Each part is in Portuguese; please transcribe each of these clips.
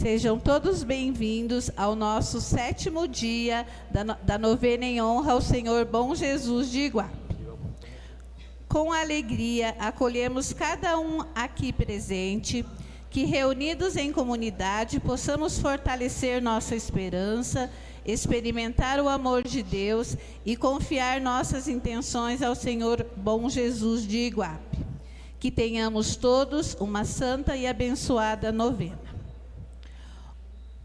Sejam todos bem-vindos ao nosso 7º dia da novena em honra ao Senhor Bom Jesus de Iguape. Com alegria, acolhemos cada um aqui presente, que reunidos em comunidade possamos fortalecer nossa esperança, experimentar o amor de Deus e confiar nossas intenções ao Senhor Bom Jesus de Iguape. Que tenhamos todos uma santa e abençoada novena.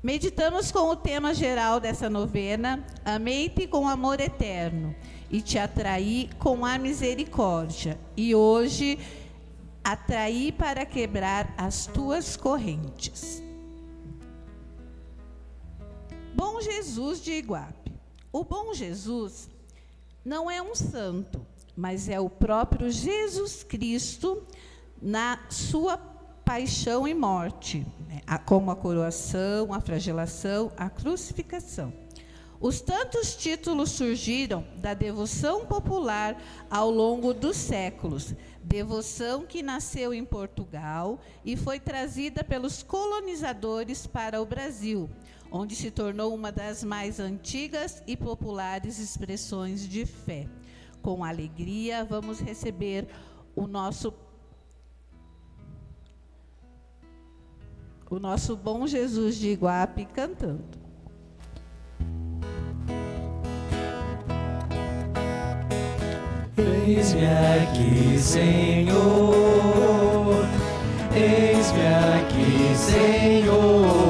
Meditamos com o tema geral dessa novena: amei-te com amor eterno e te atraí com a misericórdia, e hoje atraí para quebrar as tuas correntes. Bom Jesus de Iguape. O Bom Jesus não é um santo, mas é o próprio Jesus Cristo na sua paixão e morte, como a coroação, a flagelação, a crucificação. Os tantos títulos surgiram da devoção popular ao longo dos séculos, devoção que nasceu em Portugal e foi trazida pelos colonizadores para o Brasil, onde se tornou uma das mais antigas e populares expressões de fé. Com alegria, vamos receber o nosso Bom Jesus de Iguape cantando. Eis-me aqui, Senhor, eis-me aqui, Senhor,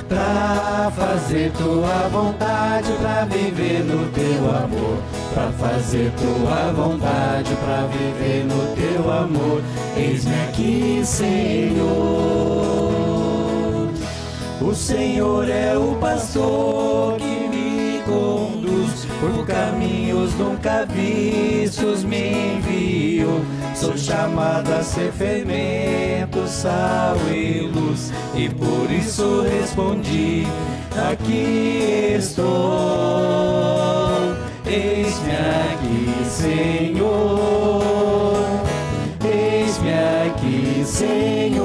pra fazer tua vontade, pra viver no teu amor, pra fazer tua vontade, pra viver no teu amor. Eis-me aqui, Senhor. O Senhor é o pastor que me conduz por caminhos nunca vistos, me enviou. Sou chamado a ser fermento, sal e luz, e por isso respondi: aqui estou. Eis-me aqui, Senhor, eis-me aqui, Senhor,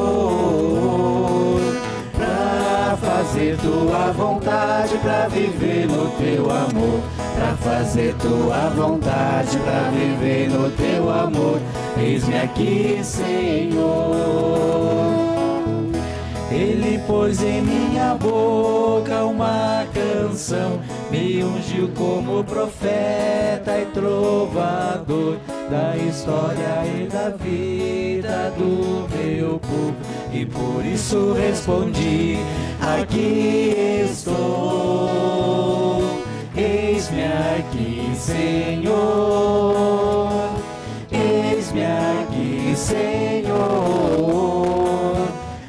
pra fazer tua vontade, pra viver no teu amor, pra fazer tua vontade, pra viver no teu amor. Eis-me aqui, Senhor. Ele pôs em minha boca uma canção, me ungiu como profeta e trovador da história e da vida do meu povo, e por isso respondi: aqui estou. Eis-me aqui, Senhor, eis-me aqui, Senhor,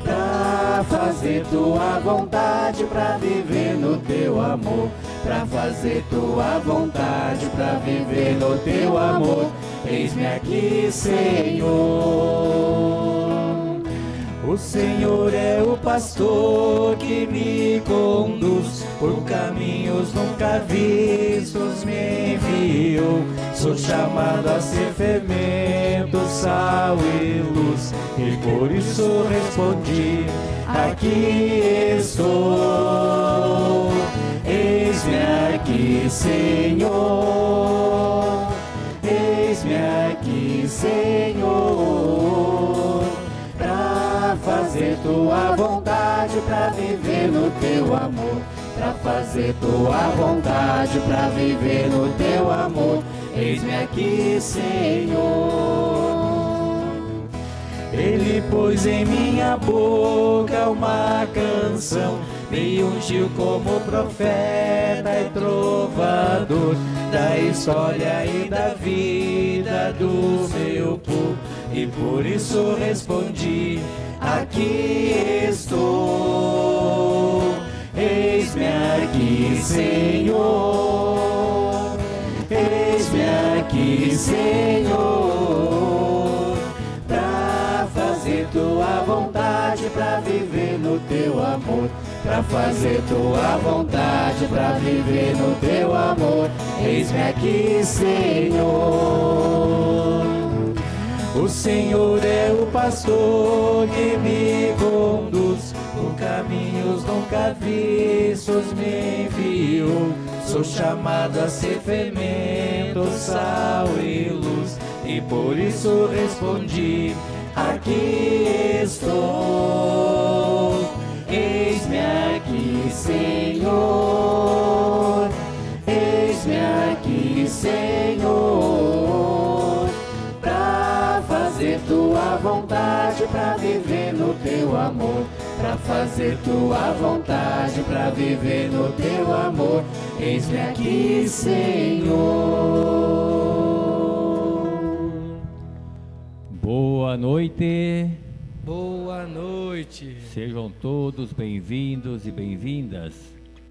pra fazer tua vontade, pra viver no teu amor, pra fazer tua vontade, pra viver no teu amor. Eis-me aqui, Senhor. O Senhor é o pastor que me conduz por caminhos nunca vistos, me enviou. Sou chamado a ser fermento, sal e luz, e por isso respondi: aqui estou. Eis-me aqui, Senhor, eis-me aqui, Senhor, pra fazer tua vontade, pra viver no teu amor, pra fazer tua vontade, pra viver no teu amor. Eis-me aqui, Senhor. Ele pôs em minha boca uma canção, me ungiu como profeta e trovador da história e da vida do meu povo, e por isso respondi: aqui estou. Eis-me aqui, Senhor, eis-me aqui, Senhor, pra fazer tua vontade, pra viver no teu amor, pra fazer tua vontade, pra viver no teu amor. Eis-me aqui, Senhor. O Senhor é o pastor que me conduz por caminhos nunca vistos me enviou. Sou chamado a ser fermento, sal e luz, e por isso respondi: aqui estou. Eis-me aqui, Senhor. Eis-me aqui, Senhor, pra fazer tua vontade, pra viver no teu amor. Pra fazer tua vontade, pra viver no teu amor. Eis-me aqui, Senhor. Boa noite. Boa noite. Sejam todos bem-vindos e bem-vindas.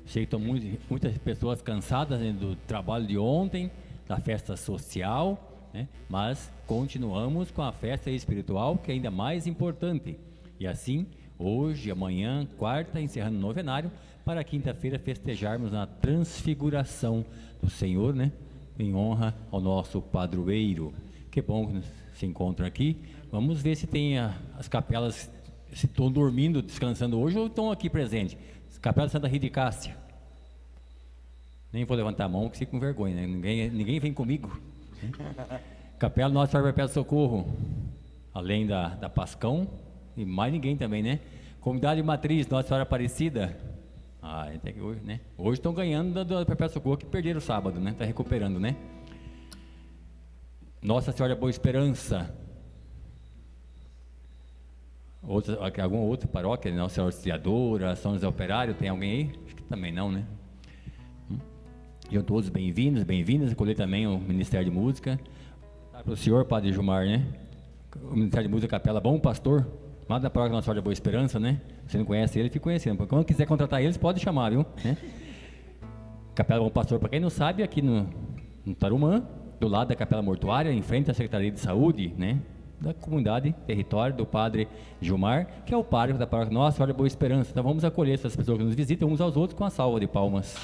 Sei que estão muitas pessoas cansadas, né, do trabalho de ontem, da festa social, né? Mas continuamos com a festa espiritual, que é ainda mais importante. E assim, hoje, amanhã, quarta, encerrando o novenário, para quinta-feira festejarmos a transfiguração do Senhor, né? Em honra ao nosso padroeiro. Que bom que se encontram aqui. Vamos ver se tem as capelas, se estão dormindo, descansando hoje ou estão aqui presentes. Capela Santa Rita de Cássia. Nem vou levantar a mão, que fico com vergonha, né? Ninguém vem comigo. Capela Nossa Senhora Perpétua Socorro, além da Pascão, e mais ninguém também, né? Comunidade Matriz Nossa Senhora Aparecida. Até que hoje, né? Hoje estão ganhando da Perpétua Socorro, que perderam o sábado, né? Está recuperando, né? Nossa Senhora Boa Esperança. Alguma outra paróquia, Nossa Senhora Auxiliadora, São José Operário, tem alguém aí? Acho que também não, né? Sejam todos bem-vindos, bem-vindas. Acolher também o Ministério de Música. Para o senhor, Padre Gilmar, né? O Ministério de Música Capela Bom Pastor, lá da paróquia Nossa Senhora da Boa Esperança, né? Você não conhece ele, fica conhecendo. Quando quiser contratar eles, pode chamar, viu? Né? Capela Bom Pastor, para quem não sabe, aqui no Tarumã, do lado da Capela Mortuária, em frente à Secretaria de Saúde, né? Da comunidade, território do Padre Gilmar, que é o pároco da paróquia Nossa Senhora da Boa Esperança. Então vamos acolher essas pessoas que nos visitam uns aos outros com a salva de palmas.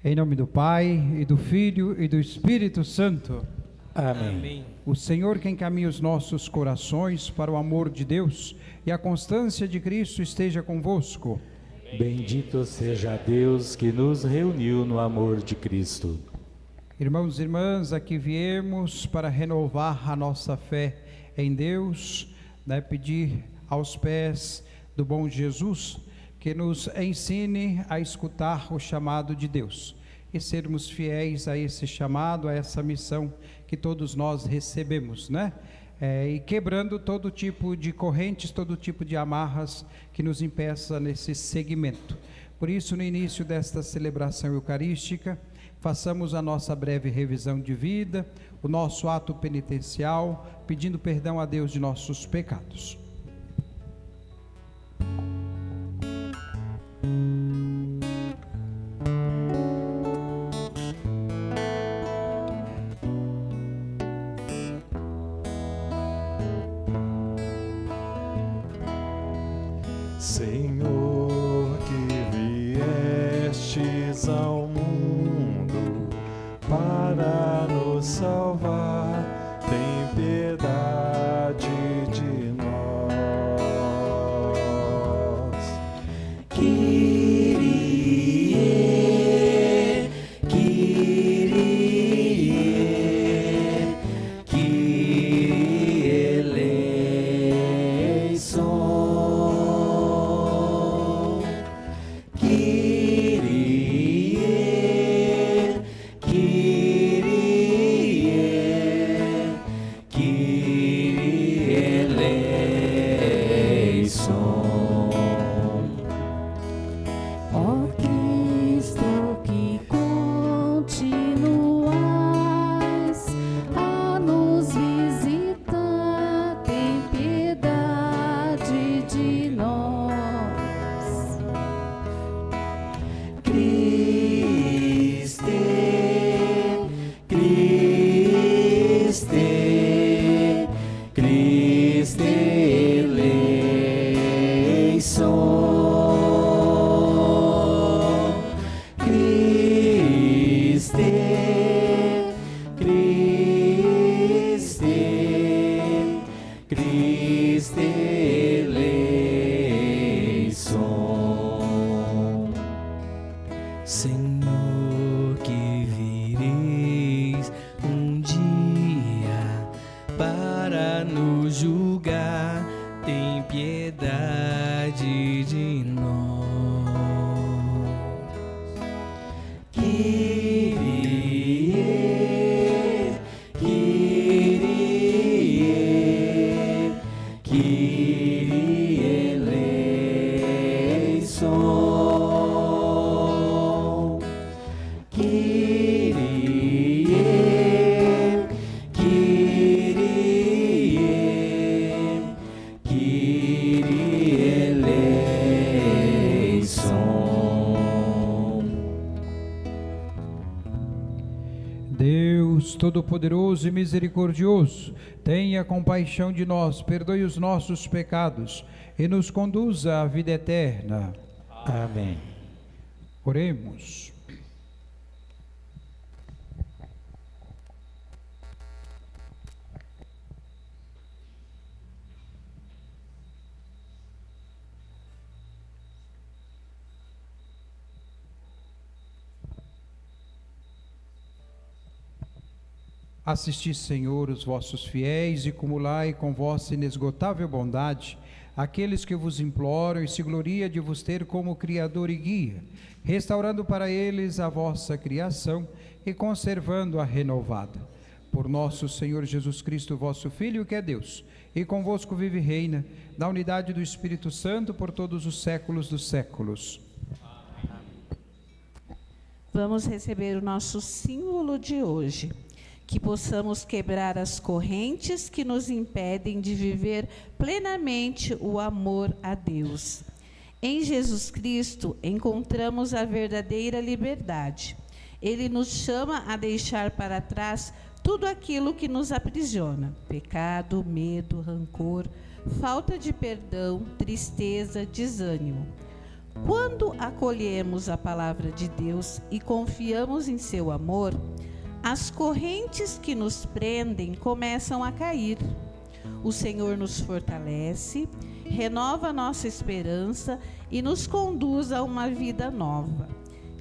Em nome do Pai, e do Filho, e do Espírito Santo. Amém. O Senhor que encaminha os nossos corações para o amor de Deus e a constância de Cristo esteja convosco. Bendito seja Deus que nos reuniu no amor de Cristo. Irmãos e irmãs, aqui viemos para renovar a nossa fé em Deus, né, pedir aos pés do bom Jesus que nos ensine a escutar o chamado de Deus e sermos fiéis a esse chamado, a essa missão que todos nós recebemos, né? E quebrando todo tipo de correntes, todo tipo de amarras que nos impeça nesse segmento. Por isso, no início desta celebração eucarística, façamos a nossa breve revisão de vida, o nosso ato penitencial, pedindo perdão a Deus de nossos pecados. Senhor, que viestes ao mundo para nos salvar, tem piedade de nós. Deus Todo-Poderoso e Misericordioso, tenha compaixão de nós, perdoe os nossos pecados e nos conduza à vida eterna. Amém. Oremos. Assisti, Senhor, os vossos fiéis e cumulai com vossa inesgotável bondade aqueles que vos imploram e se gloria de vos ter como Criador e Guia, restaurando para eles a vossa criação e conservando-a renovada. Por nosso Senhor Jesus Cristo, vosso Filho, que é Deus, e convosco vive e reina, na unidade do Espírito Santo, por todos os séculos dos séculos. Vamos receber o nosso símbolo de hoje. Que possamos quebrar as correntes que nos impedem de viver plenamente o amor a Deus. Em Jesus Cristo encontramos a verdadeira liberdade. Ele nos chama a deixar para trás tudo aquilo que nos aprisiona: pecado, medo, rancor, falta de perdão, tristeza, desânimo. Quando acolhemos a palavra de Deus e confiamos em seu amor, as correntes que nos prendem começam a cair. O Senhor nos fortalece, renova nossa esperança e nos conduz a uma vida nova.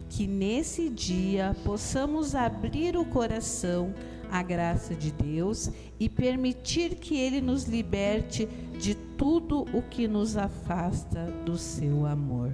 Que nesse dia possamos abrir o coração à graça de Deus e permitir que Ele nos liberte de tudo o que nos afasta do seu amor.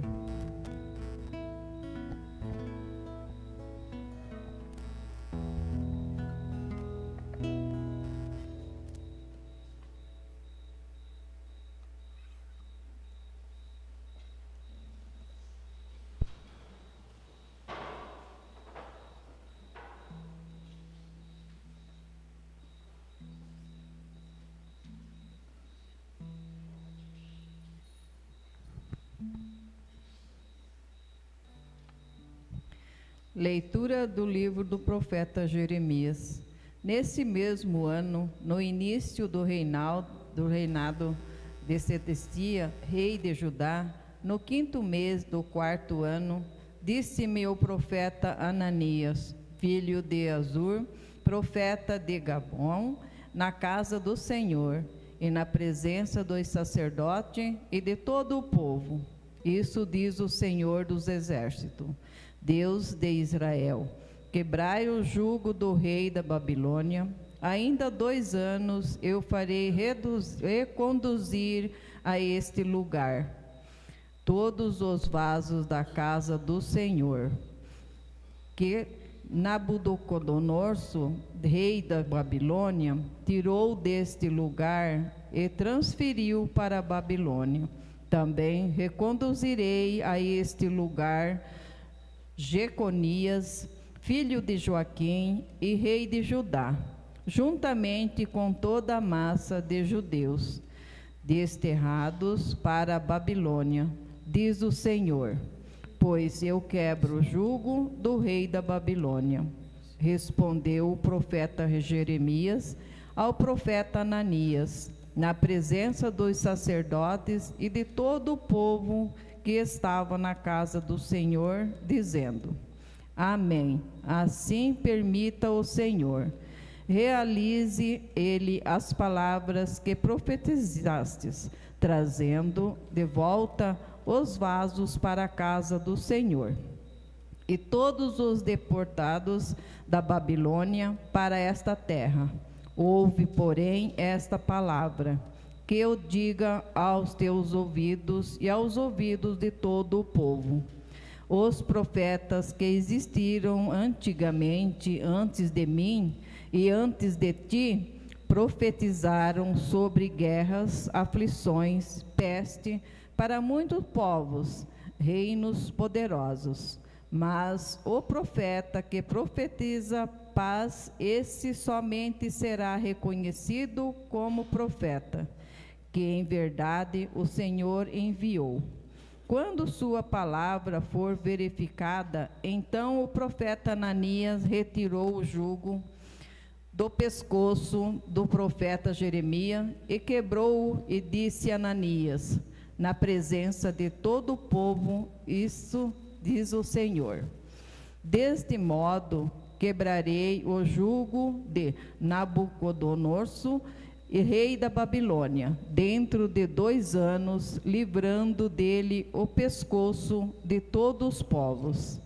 Leitura do livro do profeta Jeremias. Nesse mesmo ano, no início do reinado de Sedequias, rei de Judá, no 5º mês do 4º ano, disse-me o profeta Ananias, filho de Azur, profeta de Gabom, na casa do Senhor, e na presença dos sacerdotes e de todo o povo. Isso diz o Senhor dos Exércitos, Deus de Israel: quebrai o jugo do rei da Babilônia. Ainda 2 anos eu farei reconduzir a este lugar todos os vasos da casa do Senhor, que Nabucodonosor, rei da Babilônia, tirou deste lugar e transferiu para a Babilônia. Também reconduzirei a este lugar Jeconias, filho de Joaquim e rei de Judá, juntamente com toda a massa de judeus, desterrados para a Babilônia, diz o Senhor, pois eu quebro o jugo do rei da Babilônia. Respondeu o profeta Jeremias ao profeta Ananias, na presença dos sacerdotes e de todo o povo que estava na casa do Senhor, dizendo: Amém. Assim permita o Senhor. Realize Ele as palavras que profetizastes, trazendo de volta os vasos para a casa do Senhor. E todos os deportados da Babilônia para esta terra. Ouve, porém, esta palavra, que eu diga aos teus ouvidos e aos ouvidos de todo o povo. Os profetas que existiram antigamente, antes de mim e antes de ti, profetizaram sobre guerras, aflições, peste, para muitos povos, reinos poderosos. Mas o profeta que profetiza paz, esse somente será reconhecido como profeta, que em verdade o Senhor enviou. Quando sua palavra for verificada, então o profeta Ananias retirou o jugo do pescoço do profeta Jeremias e quebrou-o e disse a Ananias, na presença de todo o povo, isso diz o Senhor: deste modo quebrarei o jugo de Nabucodonosor, rei da Babilônia, dentro de 2 anos, livrando dele o pescoço de todos os povos.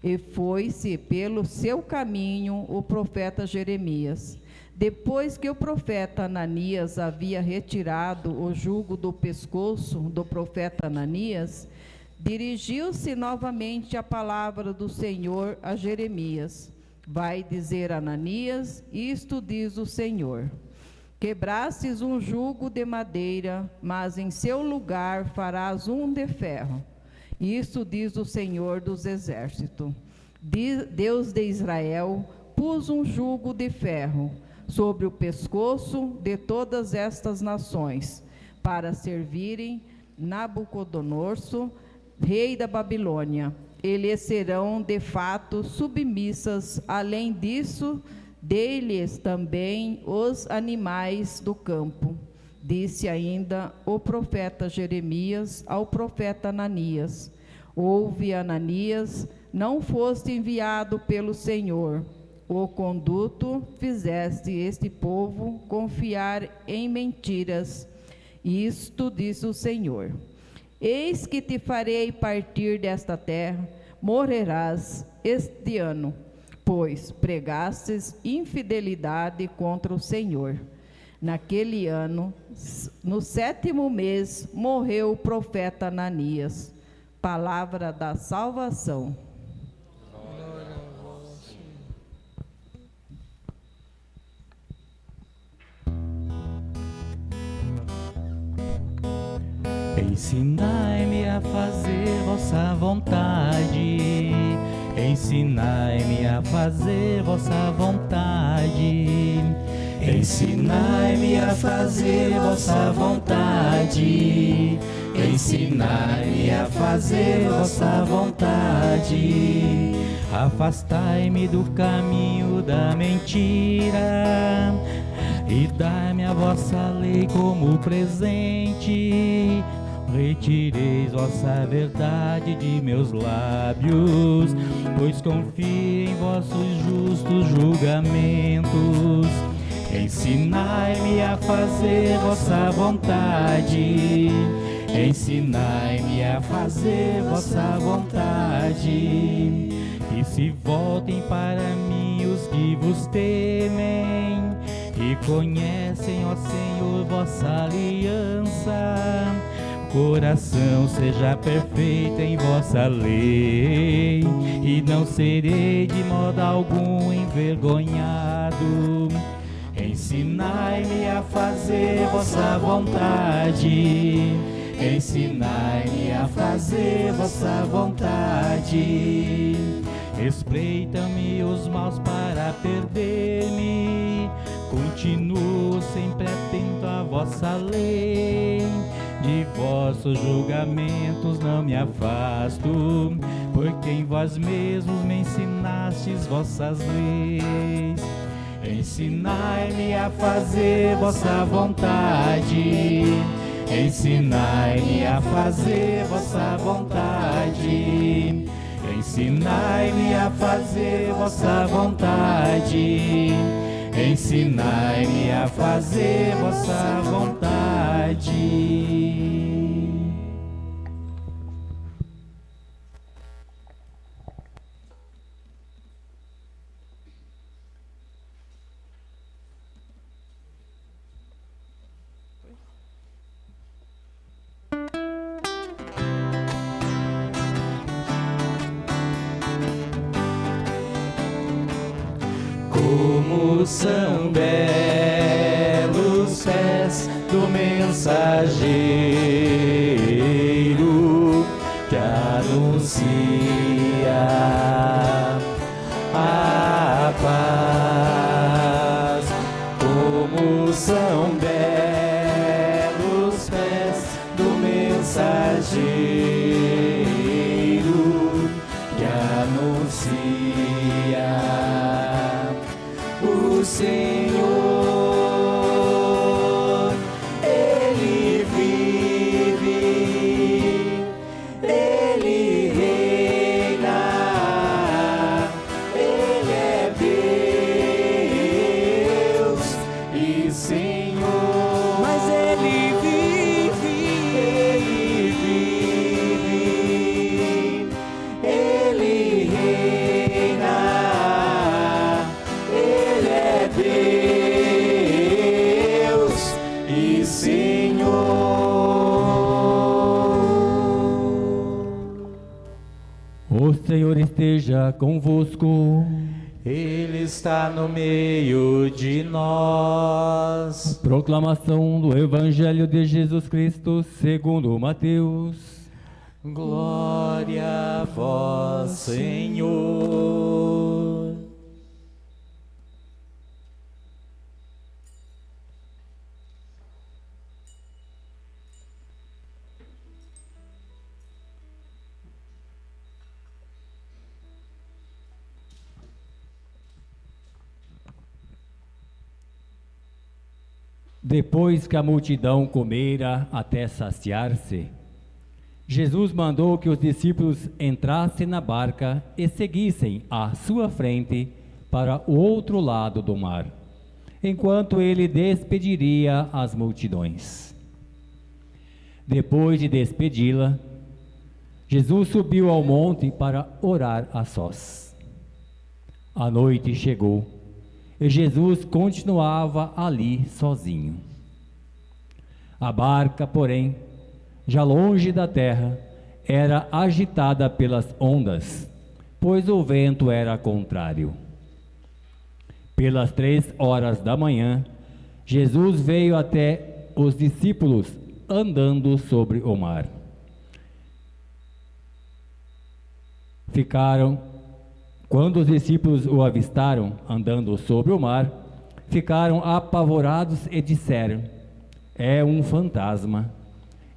E foi-se pelo seu caminho o profeta Jeremias. Depois que o profeta Ananias havia retirado o jugo do pescoço do profeta Ananias, dirigiu-se novamente a palavra do Senhor a Jeremias. Vai dizer a Ananias, isto diz o Senhor: quebrastes um jugo de madeira, mas em seu lugar farás um de ferro. Isso diz o Senhor dos Exércitos. Deus de Israel pôs um jugo de ferro sobre o pescoço de todas estas nações, para servirem Nabucodonosor, rei da Babilônia. Eles serão de fato submissas. Além disso, deles também os animais do campo. Disse ainda o profeta Jeremias ao profeta Ananias: ouve, Ananias, não foste enviado pelo Senhor. O conduto fizeste este povo confiar em mentiras. Isto diz o Senhor: eis que te farei partir desta terra, morrerás este ano, pois pregastes infidelidade contra o Senhor. Naquele ano, no 7º mês, morreu o profeta Ananias. Palavra da salvação. Glória a vós, Senhor. Ensinai-me a fazer vossa vontade. Ensinai-me a fazer vossa vontade. Ensinai-me a fazer vossa vontade. Ensinai-me a fazer vossa vontade. Afastai-me do caminho da mentira e dai-me a vossa lei como presente. Retireis vossa verdade de meus lábios, pois confio em vossos justos julgamentos. Ensinai-me a fazer vossa vontade. Ensinai-me a fazer vossa vontade. E se voltem para mim os que vos temem e conhecem, ó Senhor, vossa aliança. Coração seja perfeito em vossa lei, e não serei de modo algum envergonhado. Ensinai-me a fazer vossa vontade. Ensinai-me a fazer vossa vontade. Espreitam-me os maus para perder-me. Continuo sempre atento à vossa lei. De vossos julgamentos não me afasto, porque em vós mesmos me ensinastes vossas leis. Ensinai-me a fazer vossa vontade. Ensinai-me a fazer vossa vontade. Ensinai-me a fazer vossa vontade. Ensinai-me a fazer vossa vontade. Como são belos pés do mensageiro que anuncia a paz. Como são belos pés do mensageiro que anuncia o Senhor. Ele vive, Ele reina, Ele é Deus e Senhor. Mas Ele vive, Ele reina, Ele é Deus e Senhor. O Senhor esteja convosco. Ele está no meio de nós. Proclamação do Evangelho de Jesus Cristo segundo Mateus. Glória a vós, Senhor. Depois que a multidão comera até saciar-se, Jesus mandou que os discípulos entrassem na barca e seguissem à sua frente para o outro lado do mar, enquanto ele despediria as multidões. Depois de despedi-la, Jesus subiu ao monte para orar a sós. A noite chegou e Jesus continuava ali sozinho. A barca, porém, já longe da terra, era agitada pelas ondas, pois o vento era contrário. Pelas 3 horas da manhã, Jesus veio até os discípulos andando sobre o mar. Quando os discípulos o avistaram andando sobre o mar, ficaram apavorados e disseram: "É um fantasma",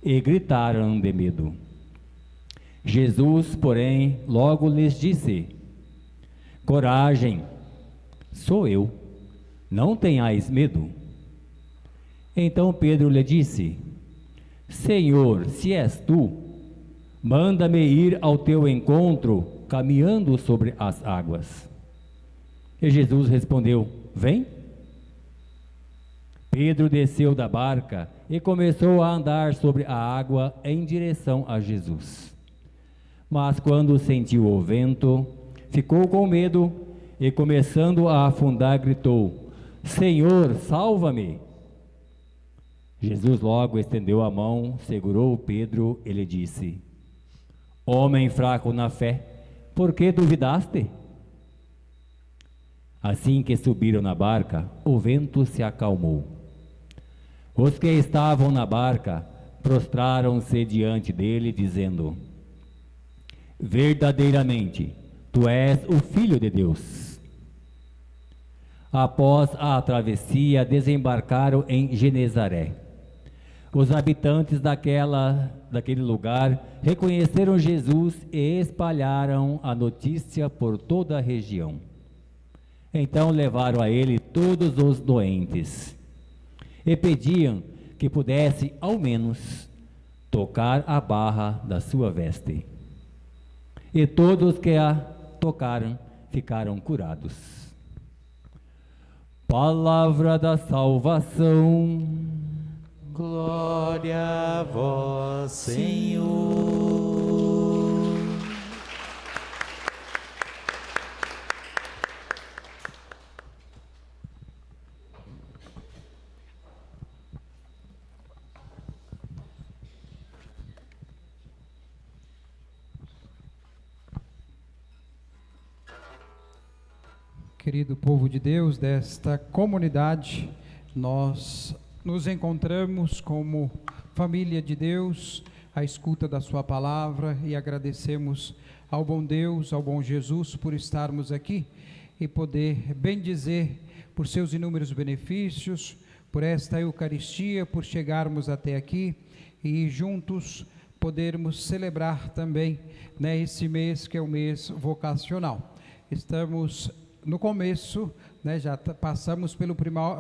e gritaram de medo. Jesus, porém, logo lhes disse: "Coragem, sou eu, não tenhais medo." Então Pedro lhe disse: "Senhor, se és tu, manda-me ir ao teu encontro caminhando sobre as águas." E Jesus respondeu: "Vem." Pedro desceu da barca e começou a andar sobre a água em direção a Jesus. Mas quando sentiu o vento, ficou com medo e, começando a afundar, gritou: "Senhor, salva-me!" Jesus logo estendeu a mão, segurou Pedro e lhe disse: "Homem fraco na fé, por que duvidaste?" Assim que subiram na barca, o vento se acalmou. Os que estavam na barca prostraram-se diante dele, dizendo: "Verdadeiramente, tu és o Filho de Deus." Após a travessia, desembarcaram em Genezaré. Os habitantes daquele lugar reconheceram Jesus e espalharam a notícia por toda a região. Então levaram a ele todos os doentes e pediam que pudesse, ao menos, tocar a barra da sua veste. E todos que a tocaram ficaram curados. Palavra da salvação. Glória a vós, Senhor. Querido povo de Deus, desta comunidade, nós nos encontramos como família de Deus, à escuta da sua palavra, e agradecemos ao bom Deus, ao bom Jesus, por estarmos aqui e poder bendizer por seus inúmeros benefícios, por esta Eucaristia, por chegarmos até aqui e juntos podermos celebrar também, né, esse mês que é o mês vocacional. Estamos no começo, né, já passamos pelo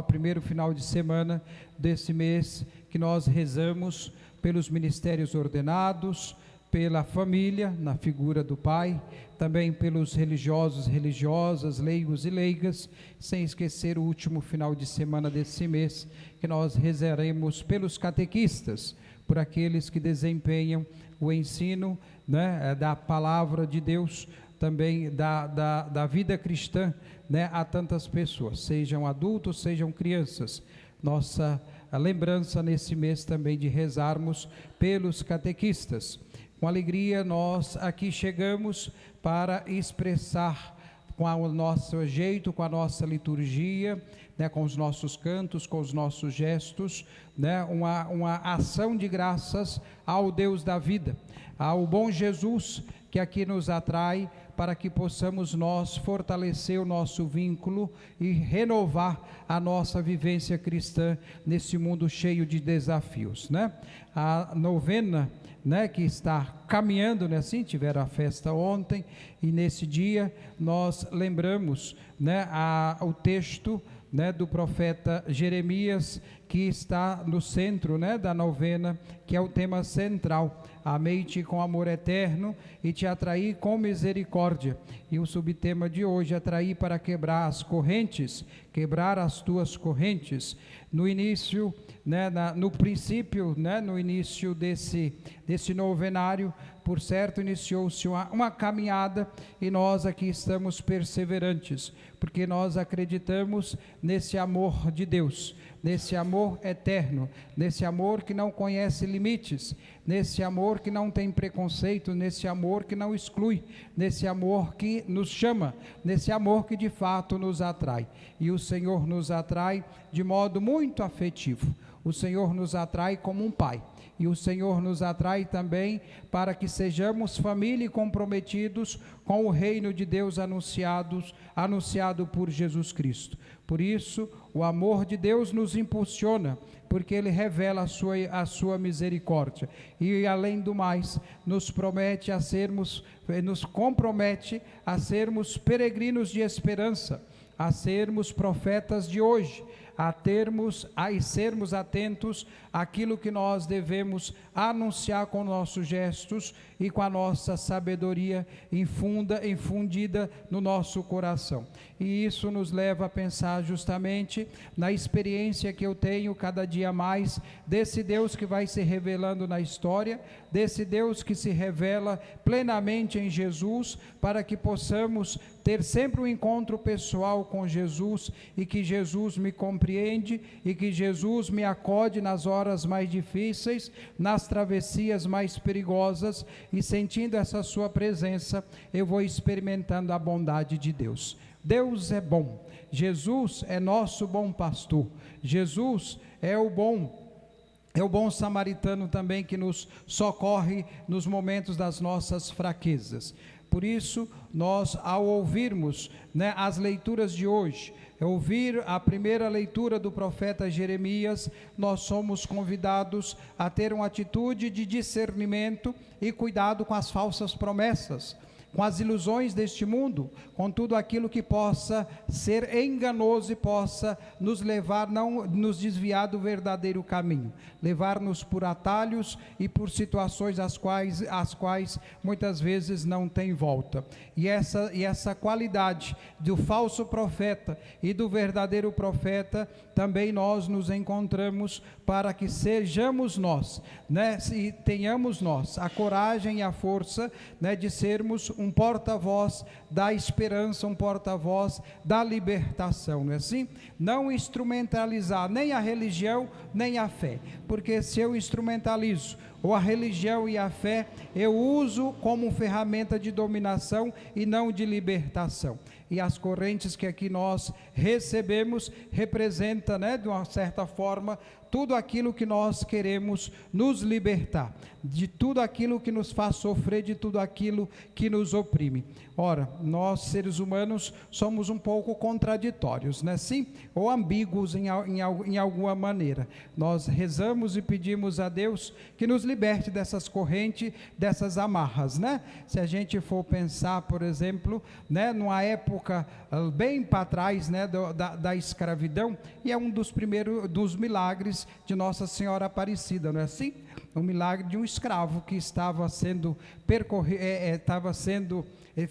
primeiro final de semana desse mês que nós rezamos pelos ministérios ordenados, pela família, na figura do Pai, também pelos religiosos, religiosas, leigos e leigas, sem esquecer o último final de semana desse mês, que nós rezaremos pelos catequistas, por aqueles que desempenham o ensino, né, da palavra de Deus, também da vida cristã, né, a tantas pessoas, sejam adultos, sejam crianças. Nossa lembrança nesse mês também de rezarmos pelos catequistas. Com alegria nós aqui chegamos para expressar com o nosso jeito, com a nossa liturgia, né, com os nossos cantos, com os nossos gestos, né, uma ação de graças ao Deus da vida, ao bom Jesus que aqui nos atrai, para que possamos nós fortalecer o nosso vínculo e renovar a nossa vivência cristã nesse mundo cheio de desafios, né? A novena, né, que está caminhando, né, assim, tiveram a festa ontem, e nesse dia nós lembramos, né, o texto, né, do profeta Jeremias, que está no centro, né, da novena, que é o tema central: amei-te com amor eterno e te atraí com misericórdia. E o subtema de hoje: atrair para quebrar as correntes, quebrar as tuas correntes. No início, né, no princípio, né, no início desse novenário, por certo, iniciou-se uma caminhada, e nós aqui estamos perseverantes, porque nós acreditamos nesse amor de Deus, nesse amor eterno, nesse amor que não conhece limites, nesse amor que não tem preconceito, nesse amor que não exclui, nesse amor que nos chama, nesse amor que de fato nos atrai. E o Senhor nos atrai de modo muito afetivo. O Senhor nos atrai como um pai. E o Senhor nos atrai também para que sejamos família e comprometidos com o reino de Deus anunciado por Jesus Cristo. Por isso, o amor de Deus nos impulsiona, porque Ele revela a sua misericórdia. E, além do mais, nos compromete a sermos peregrinos de esperança, a sermos profetas de hoje, a sermos atentos àquilo que nós devemos anunciar com nossos gestos e com a nossa sabedoria infundida no nosso coração. E isso nos leva a pensar justamente na experiência que eu tenho cada dia mais desse Deus que vai se revelando na história, desse Deus que se revela plenamente em Jesus, para que possamos ter sempre um encontro pessoal com Jesus, e que Jesus me compreende, e que Jesus me acode nas horas mais difíceis, nas travessias mais perigosas, e sentindo essa sua presença, eu vou experimentando a bondade de Deus. Deus é bom, Jesus é nosso bom pastor, Jesus é o bom samaritano também, que nos socorre nos momentos das nossas fraquezas. Por isso, nós, ao ouvirmos, né, as leituras de hoje, ouvir a primeira leitura do profeta Jeremias, nós somos convidados a ter uma atitude de discernimento e cuidado com as falsas promessas, com as ilusões deste mundo, com tudo aquilo que possa ser enganoso e possa nos levar, não nos desviar do verdadeiro caminho, levar-nos por atalhos e por situações as quais muitas vezes não tem volta. E essa qualidade do falso profeta e do verdadeiro profeta, também nós nos encontramos, para que sejamos nós, né, e tenhamos nós a coragem e a força, né, de sermos um porta-voz da esperança, um porta-voz da libertação, não é assim? Não instrumentalizar nem a religião, nem a fé, porque se eu instrumentalizo ou a religião e a fé, eu uso como ferramenta de dominação e não de libertação. E as correntes que aqui nós recebemos representa, né, de uma certa forma, tudo aquilo que nós queremos nos libertar, de tudo aquilo que nos faz sofrer, de tudo aquilo que nos oprime. Ora, nós seres humanos somos um pouco contraditórios, né? Sim, ou ambíguos em alguma maneira. Nós rezamos e pedimos a Deus que nos liberte dessas correntes, dessas amarras, né? Se a gente for pensar, por exemplo, né, numa época bem para trás, né, da escravidão, e é um dos primeiros dos milagres de Nossa Senhora Aparecida, não é assim? O milagre de um escravo que estava sendo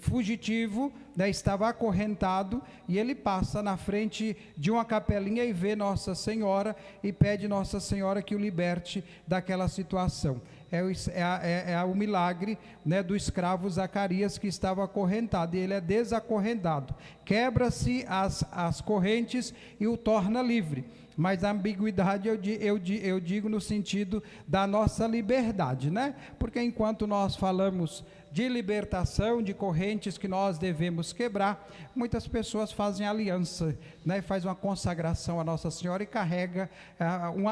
fugitivo, né, estava acorrentado, e ele passa na frente de uma capelinha e vê Nossa Senhora e pede Nossa Senhora que o liberte daquela situação. É o milagre, né, do escravo Zacarias, que estava acorrentado, e ele é desacorrentado, quebra-se as correntes e o torna livre. Mas a ambiguidade eu digo no sentido da nossa liberdade, né? Porque enquanto nós falamos de libertação, de correntes que nós devemos quebrar, muitas pessoas fazem aliança, né? Faz uma consagração a Nossa Senhora e carrega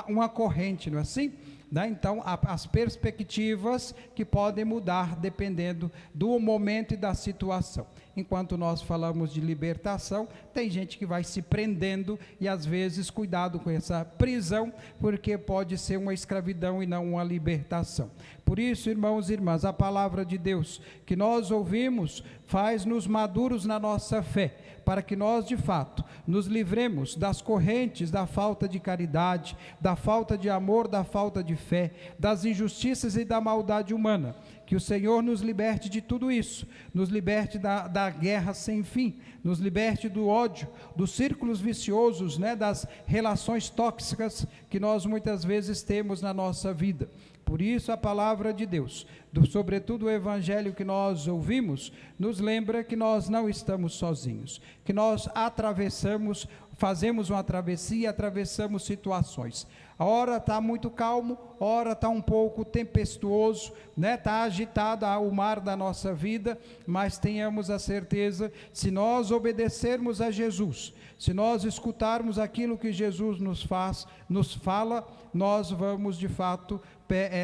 uma corrente, não é assim? Né? Então, as perspectivas que podem mudar dependendo do momento e da situação. Enquanto nós falamos de libertação, tem gente que vai se prendendo, e às vezes cuidado com essa prisão, porque pode ser uma escravidão e não uma libertação. Por isso, irmãos e irmãs, a palavra de Deus que nós ouvimos faz-nos maduros na nossa fé, para que nós de fato nos livremos das correntes da falta de caridade, da falta de amor, da falta de fé, das injustiças e da maldade humana. Que o Senhor nos liberte de tudo isso, nos liberte da guerra sem fim, nos liberte do ódio, dos círculos viciosos, né, das relações tóxicas que nós muitas vezes temos na nossa vida. Por isso a palavra de Deus, sobretudo o evangelho que nós ouvimos, nos lembra que nós não estamos sozinhos, que nós fazemos uma travessia e atravessamos situações. A hora está muito calmo, a hora está um pouco tempestuoso, né? Está agitado o mar da nossa vida, mas tenhamos a certeza, se nós obedecermos a Jesus, se nós escutarmos aquilo que Jesus nos fala, nós vamos de fato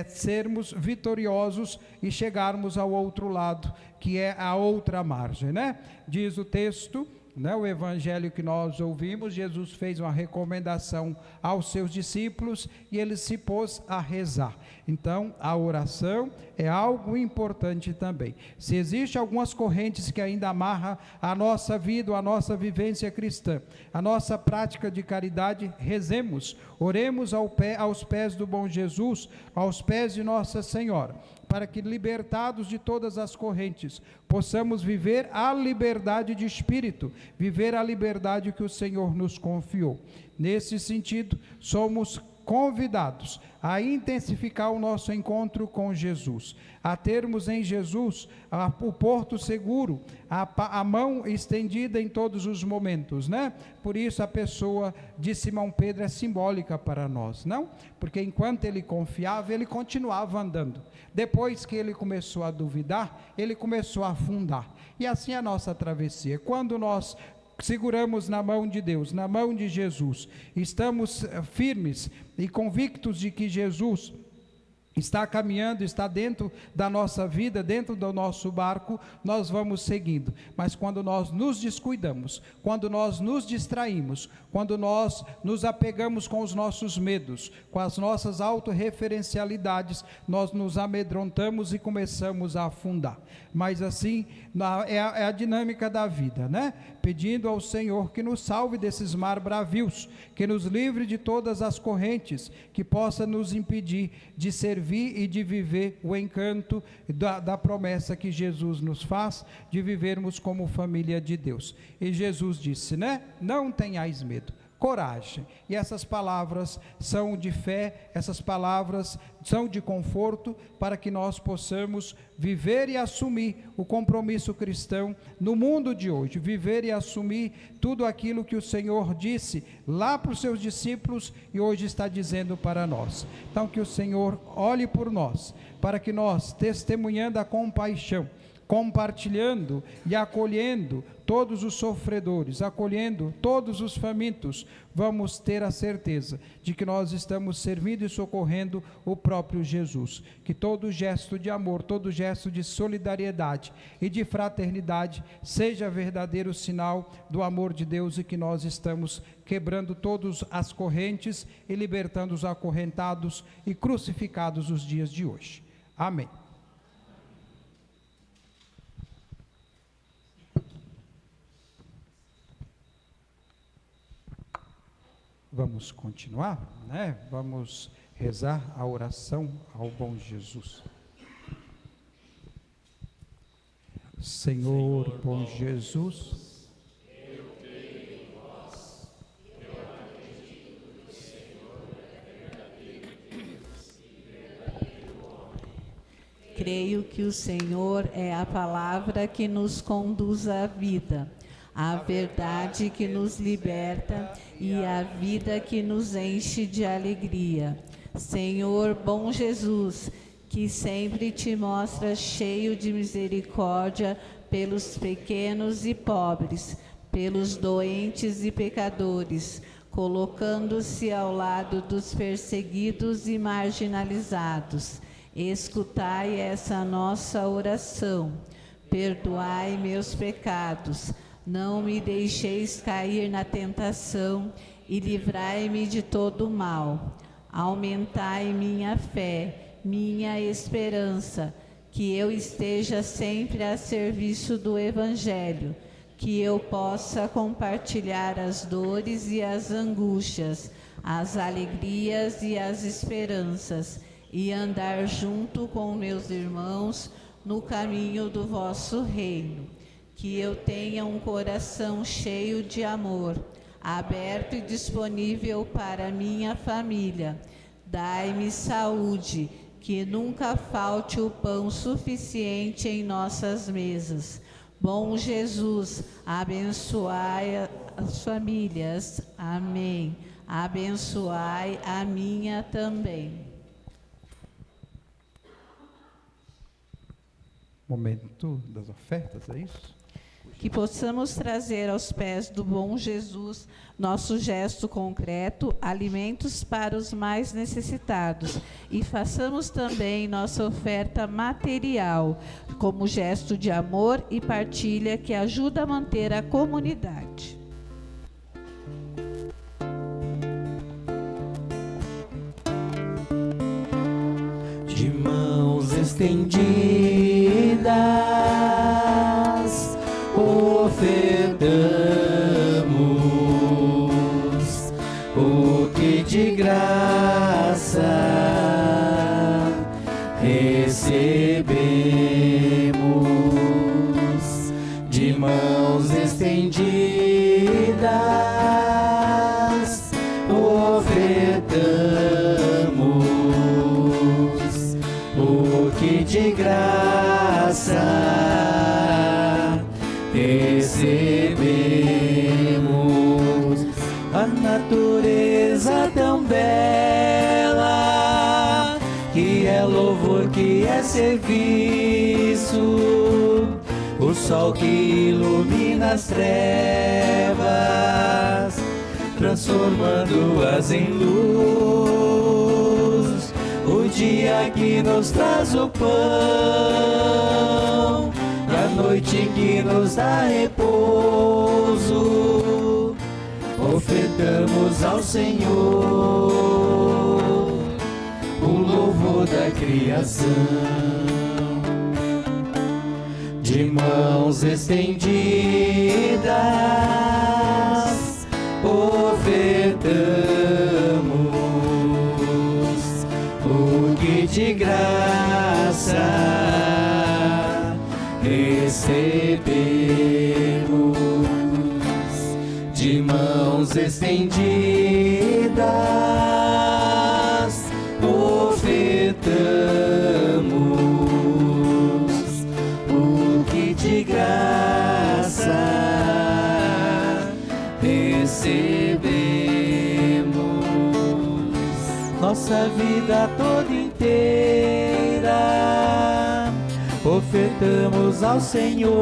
sermos vitoriosos e chegarmos ao outro lado, que é a outra margem, né? Diz o texto, né, o evangelho que nós ouvimos, Jesus fez uma recomendação aos seus discípulos e ele se pôs a rezar. Então, a oração é algo importante também. Se existem algumas correntes que ainda amarram a nossa vida, a nossa vivência cristã, a nossa prática de caridade, rezemos, oremos aos pés do bom Jesus, aos pés de Nossa Senhora, para que, libertados de todas as correntes, possamos viver a liberdade de espírito, viver a liberdade que o Senhor nos confiou. Nesse sentido, somos convidados a intensificar o nosso encontro com Jesus, a termos em Jesus o porto seguro, a mão estendida em todos os momentos, né? Por isso a pessoa de Simão Pedro é simbólica para nós, não? Porque enquanto ele confiava, ele continuava andando. Depois que ele começou a duvidar, ele começou a afundar. E assim é a nossa travessia. Quando nós seguramos na mão de Deus, na mão de Jesus, estamos firmes e convictos de que Jesus está caminhando, está dentro da nossa vida, dentro do nosso barco, nós vamos seguindo. Mas quando nós nos descuidamos, quando nós nos distraímos, quando nós nos apegamos com os nossos medos, com as nossas autorreferencialidades, nós nos amedrontamos e começamos a afundar. Mas assim, é a dinâmica da vida, né? Pedindo ao Senhor que nos salve desses mar bravios, que nos livre de todas as correntes, que possa nos impedir de servir e de viver o encanto da promessa que Jesus nos faz, de vivermos como família de Deus. E Jesus disse, né? Não tenhais medo, coragem. E essas palavras são de fé, essas palavras são de conforto, para que nós possamos viver e assumir o compromisso cristão no mundo de hoje, viver e assumir tudo aquilo que o Senhor disse lá para os seus discípulos e hoje está dizendo para nós. Então que o Senhor olhe por nós, para que nós, testemunhando a compaixão, compartilhando e acolhendo todos os sofredores, acolhendo todos os famintos, vamos ter a certeza de que nós estamos servindo e socorrendo o próprio Jesus. Que todo gesto de amor, todo gesto de solidariedade e de fraternidade seja verdadeiro sinal do amor de Deus e que nós estamos quebrando todas as correntes e libertando os acorrentados e crucificados os dias de hoje. Amém. Vamos continuar, né? Vamos rezar a oração ao bom Jesus. Senhor, bom Jesus, eu creio em vós, eu acredito que o Senhor é verdadeiro Deus e verdadeiro homem. Creio que o Senhor é a palavra que nos conduz à vida, a verdade que nos liberta e a vida que nos enche de alegria. Senhor, bom Jesus, que sempre te mostra cheio de misericórdia pelos pequenos e pobres, pelos doentes e pecadores, colocando-se ao lado dos perseguidos e marginalizados. Escutai essa nossa oração. Perdoai meus pecados. Não me deixeis cair na tentação e livrai-me de todo o mal. Aumentai minha fé, minha esperança, que eu esteja sempre a serviço do Evangelho, que eu possa compartilhar as dores e as angústias, as alegrias e as esperanças, e andar junto com meus irmãos no caminho do vosso reino. Que eu tenha um coração cheio de amor, aberto e disponível para minha família. Dai-me saúde, que nunca falte o pão suficiente em nossas mesas. Bom Jesus, abençoai as famílias. Amém. Abençoai a minha também. Momento das ofertas, é isso? Que possamos trazer aos pés do bom Jesus nosso gesto concreto, alimentos para os mais necessitados, e façamos também nossa oferta material, como gesto de amor e partilha que ajuda a manter a comunidade. De mãos estendidas, ofertamos o que de graça recebemos. De mãos estendidas, ofertamos o que de graça recebemos. A natureza tão bela, que é louvor, que é serviço, o sol que ilumina as trevas, transformando-as em luz, o dia que nos traz o pão, a noite que nos dá repouso. Ofertamos ao Senhor o louvor da criação. De mãos estendidas, ofertamos o que de graça recebemos. De mãos estendidas, ofertamos o que de graça recebemos. Nossa vida toda inteira ofertamos ao Senhor,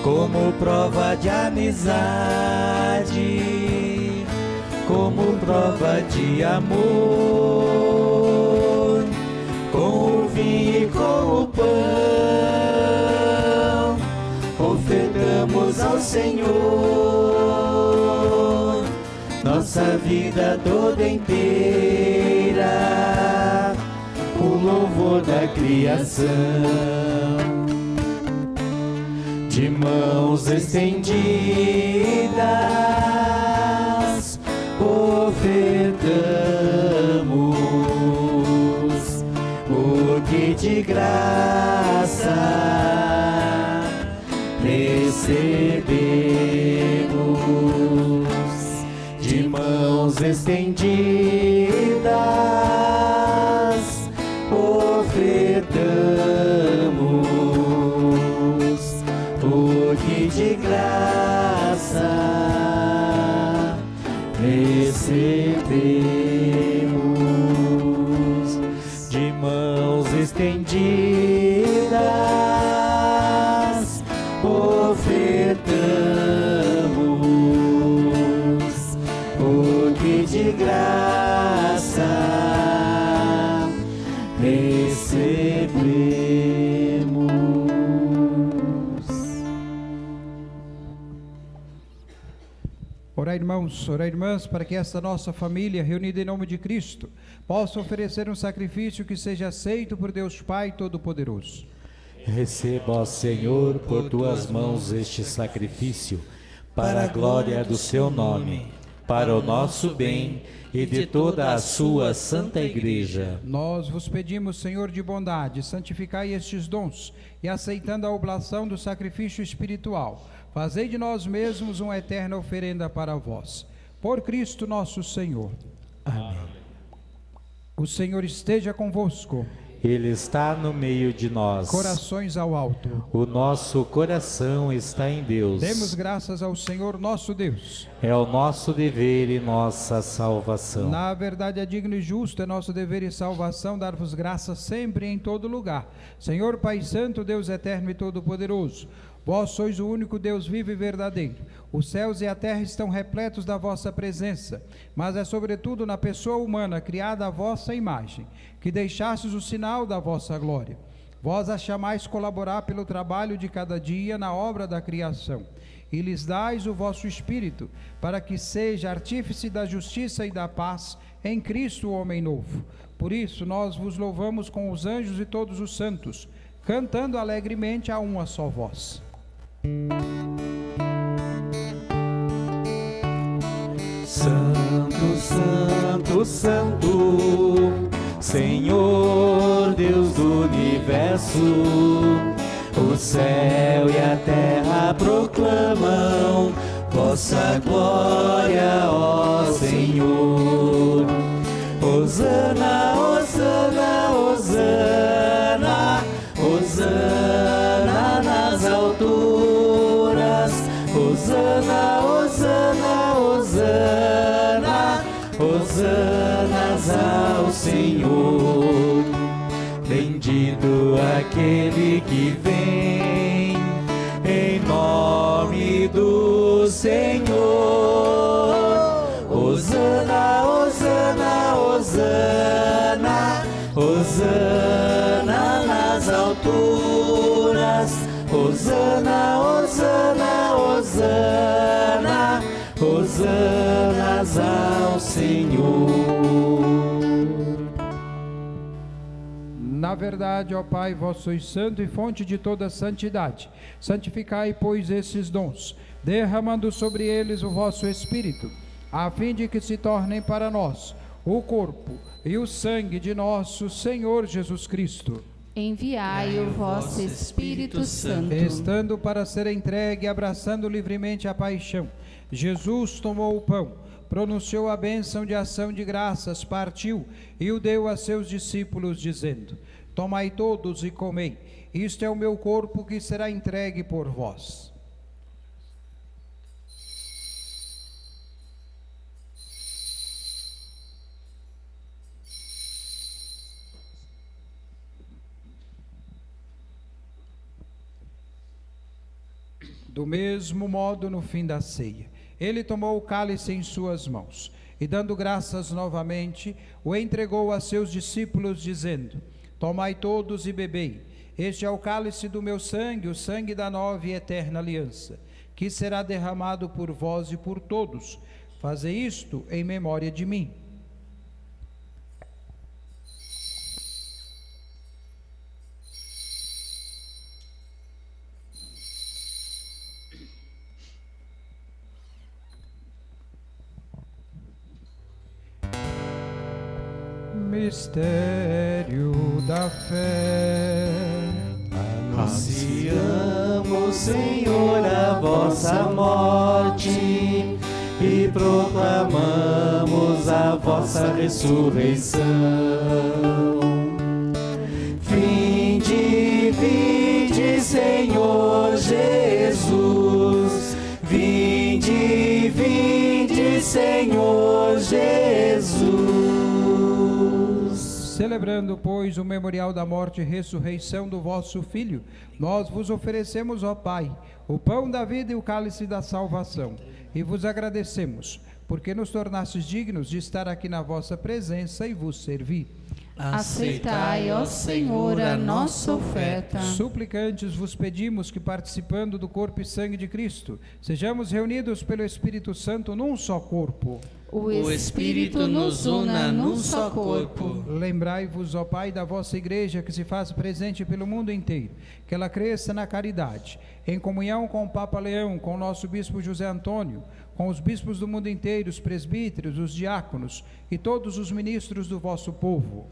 como prova de amizade, como prova de amor, com o vinho e com o pão, ofertamos ao Senhor nossa vida toda inteira, o louvor da criação. De mãos estendidas, ofertamos o que de graça recebemos. De mãos estendidas, ofertamos o que de graça recebemos. De mãos estendidas, ofertamos o que de graça recebemos. Orai, irmãos, orai, irmãs, para que esta nossa família, reunida em nome de Cristo, possa oferecer um sacrifício que seja aceito por Deus Pai Todo-Poderoso. Receba, ó Senhor, por tuas mãos este sacrifício, para a glória do seu nome, para o nosso bem e de toda a sua santa igreja. Nós vos pedimos, Senhor de bondade, santificai estes dons e, aceitando a oblação do sacrifício espiritual, fazei de nós mesmos uma eterna oferenda para vós. Por Cristo nosso Senhor. Amém. O Senhor esteja convosco. Ele está no meio de nós. Corações ao alto. O nosso coração está em Deus. Demos graças ao Senhor nosso Deus. É o nosso dever e nossa salvação. Na verdade é digno e justo, é nosso dever e salvação dar-vos graças sempre e em todo lugar. Senhor Pai Santo, Deus eterno e todo-poderoso, vós sois o único Deus vivo e verdadeiro. Os céus e a terra estão repletos da vossa presença, mas é sobretudo na pessoa humana, criada à vossa imagem, que deixastes o sinal da vossa glória. Vós a chamais colaborar pelo trabalho de cada dia na obra da criação, e lhes dais o vosso Espírito, para que seja artífice da justiça e da paz em Cristo, o homem novo. Por isso nós vos louvamos com os anjos e todos os santos, cantando alegremente a uma só voz. Santo, Santo, Santo, Senhor Deus do universo, o céu e a terra proclamam vossa glória, ó Senhor. Hosana, Hosana, Hosana, Hosana nas alturas, Hosana, Hosana, Hosana, Hosanas ao Senhor. Bendito aquele que vem em nome do Senhor. Hosana, Hosana, Hosana, Hosana nas alturas, Hosana, Hosana, Hosana, Hosanas ao Senhor. Na verdade, ó Pai, vós sois santo e fonte de toda santidade. Santificai, pois, esses dons, derramando sobre eles o vosso Espírito, a fim de que se tornem para nós o corpo e o sangue de nosso Senhor Jesus Cristo. Enviai o vosso Espírito Santo. Estando para ser entregue, abraçando livremente a paixão, Jesus tomou o pão, pronunciou a bênção de ação de graças, partiu e o deu a seus discípulos, dizendo: tomai todos e comei, isto é o meu corpo que será entregue por vós. Do mesmo modo, no fim da ceia, ele tomou o cálice em suas mãos e, dando graças novamente, o entregou a seus discípulos, dizendo: Tomai todos e bebei. Este é o cálice do meu sangue, o sangue da nova e eterna aliança, que será derramado por vós e por todos. Fazei isto em memória de mim. Mistério da fé. Anunciamos, Senhor, a vossa morte e proclamamos a vossa ressurreição. Vinde, Senhor Jesus. Vinde, Senhor Jesus. Celebrando, pois, o memorial da morte e ressurreição do vosso Filho, nós vos oferecemos, ó Pai, o pão da vida e o cálice da salvação, e vos agradecemos, porque nos tornastes dignos de estar aqui na vossa presença e vos servir. Aceitai, ó Senhor, a nossa oferta. Suplicantes vos pedimos que, participando do corpo e sangue de Cristo, sejamos reunidos pelo Espírito Santo num só corpo. O Espírito nos una num só corpo. Lembrai-vos, ó Pai, da vossa Igreja, que se faz presente pelo mundo inteiro, que ela cresça na caridade, em comunhão com o Papa Leão, com o nosso Bispo José Antônio, com os bispos do mundo inteiro, os presbíteros, os diáconos e todos os ministros do vosso povo.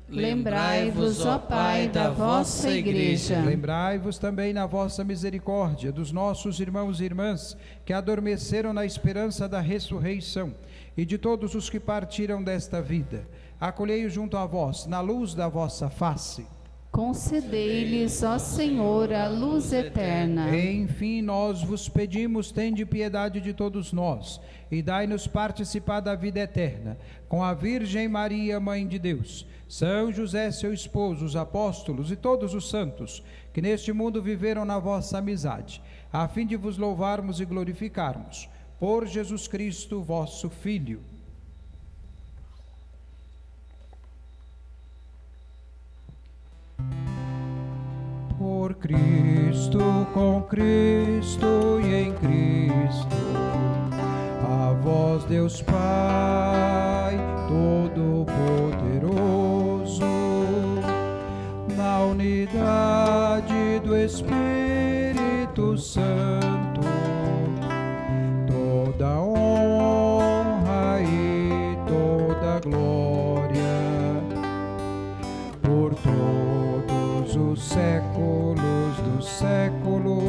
Lembrai-vos, ó Pai, da vossa Igreja. Lembrai-vos também na vossa misericórdia dos nossos irmãos e irmãs que adormeceram na esperança da ressurreição e de todos os que partiram desta vida. Acolhei-os junto a vós, na luz da vossa face. Concedei-lhes, ó Senhor, a luz eterna. Enfim, nós vos pedimos, tende piedade de todos nós, e dai-nos participar da vida eterna, com a Virgem Maria, Mãe de Deus, São José, seu esposo, os apóstolos e todos os santos, que neste mundo viveram na vossa amizade, a fim de vos louvarmos e glorificarmos. Por Jesus Cristo, vosso Filho. Por Cristo, com Cristo e em Cristo, a vós, Deus Pai Todo-Poderoso, na unidade do Espírito Santo, toda honra e toda glória, por todos os séculos dos séculos.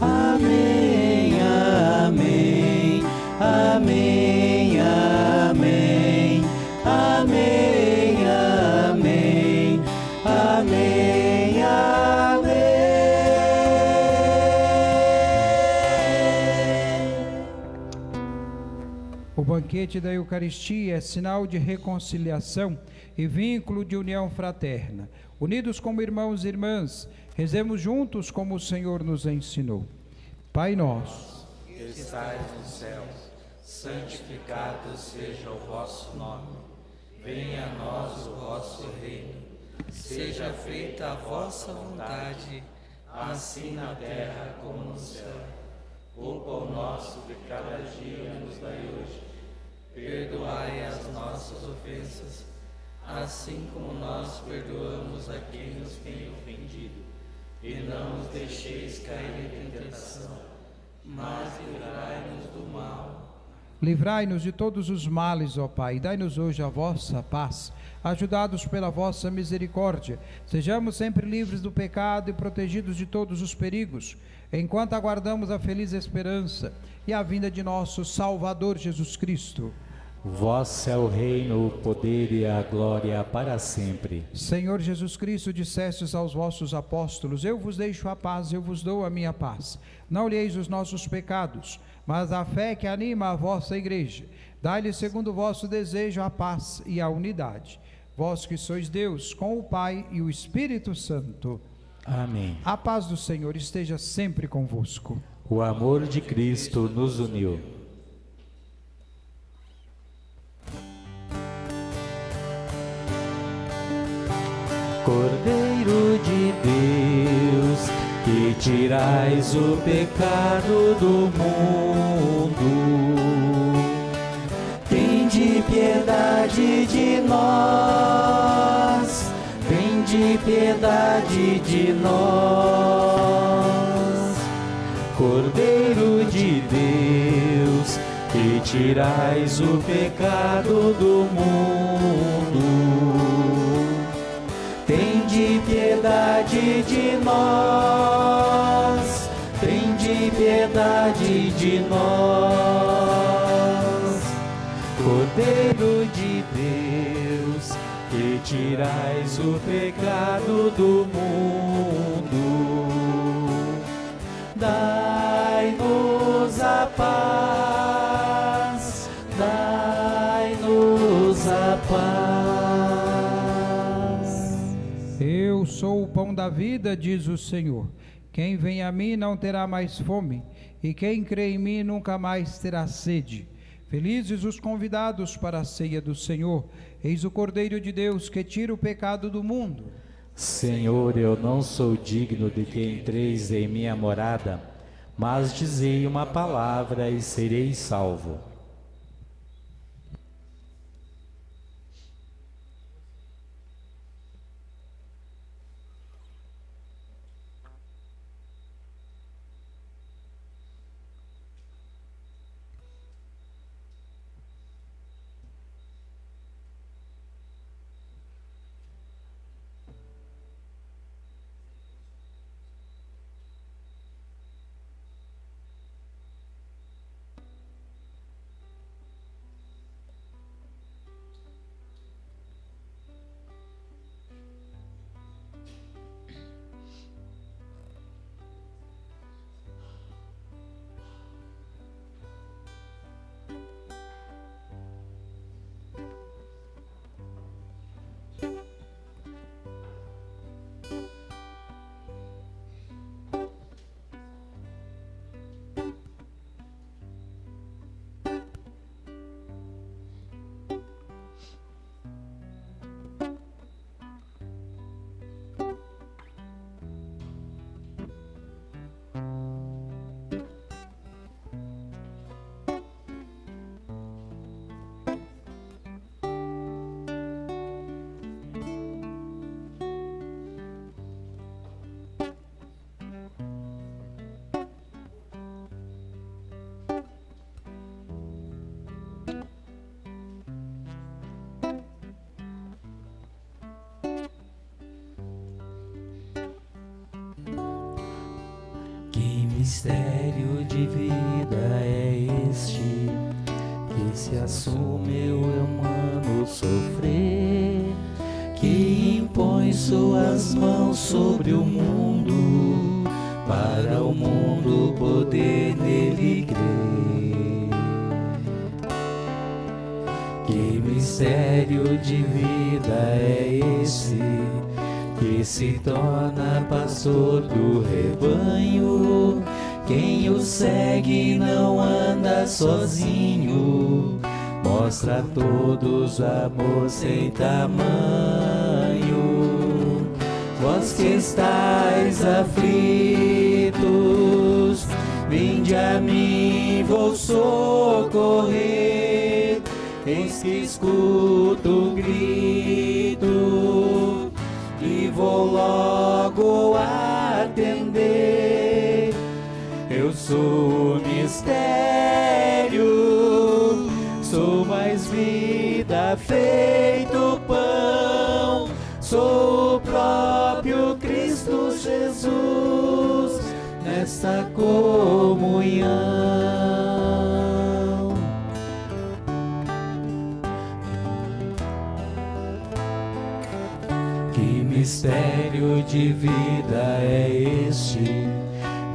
Amém, amém, amém, amém, amém, amém, amém, amém. O banquete da Eucaristia é sinal de reconciliação e vínculo de união fraterna. Unidos como irmãos e irmãs, rezemos juntos como o Senhor nos ensinou. Pai nosso, Que estais nos céus, santificado seja o vosso nome. Venha a nós o vosso reino. Seja feita a vossa vontade, assim na terra como no céu. O pão nosso de cada dia nos dai hoje. Perdoai as nossas ofensas, assim como nós perdoamos a quem nos tem ofendido. E não nos deixeis cair em tentação, mas livrai-nos do mal. livrai-nos de todos os males, ó Pai, e dai-nos hoje a vossa paz. Ajudados pela vossa misericórdia, sejamos sempre livres do pecado e protegidos de todos os perigos, enquanto aguardamos a feliz esperança e a vinda de nosso Salvador Jesus Cristo. Vosso é o reino, o poder e a glória para sempre. Senhor Jesus Cristo, dissestes aos vossos apóstolos: eu vos deixo a paz, eu vos dou a minha paz. Não olheis os nossos pecados, mas a fé que anima a vossa igreja. Dai-lhe segundo o vosso desejo a paz e a unidade. Vós que sois Deus, com o Pai e o Espírito Santo. Amém. A paz do Senhor esteja sempre convosco. O amor de Cristo nos uniu. Cordeiro de Deus, que tirais o pecado do mundo, tende piedade de nós, tende piedade de nós. Cordeiro de Deus, que tirais o pecado do mundo, tende piedade de nós, tende piedade de nós. Cordeiro de Deus, que tirais o pecado do mundo, dai-nos a paz, dai-nos a paz. Eu sou o pão da vida, diz o Senhor. Quem vem a mim não terá mais fome, e quem crê em mim nunca mais terá sede. Felizes os convidados para a ceia do Senhor. Eis o Cordeiro de Deus que tira o pecado do mundo. Senhor, eu não sou digno de que entreis em minha morada, mas dizei uma palavra e serei salvo. Mistério de vida é este, que se assume o humano sofrer, que impõe suas mãos sobre o mundo, para o mundo poder nele crer. Que mistério de vida é esse, que se torna pastor do rebanho? Quem o segue não anda sozinho, mostra a todos amor sem tamanho. Vós que estais aflitos, vinde a mim, vou socorrer. Eis que escuto o grito e vou logo atender. Eu sou o mistério, sou mais vida feito pão, sou o próprio Cristo Jesus nesta comunhão. Que mistério de vida é este,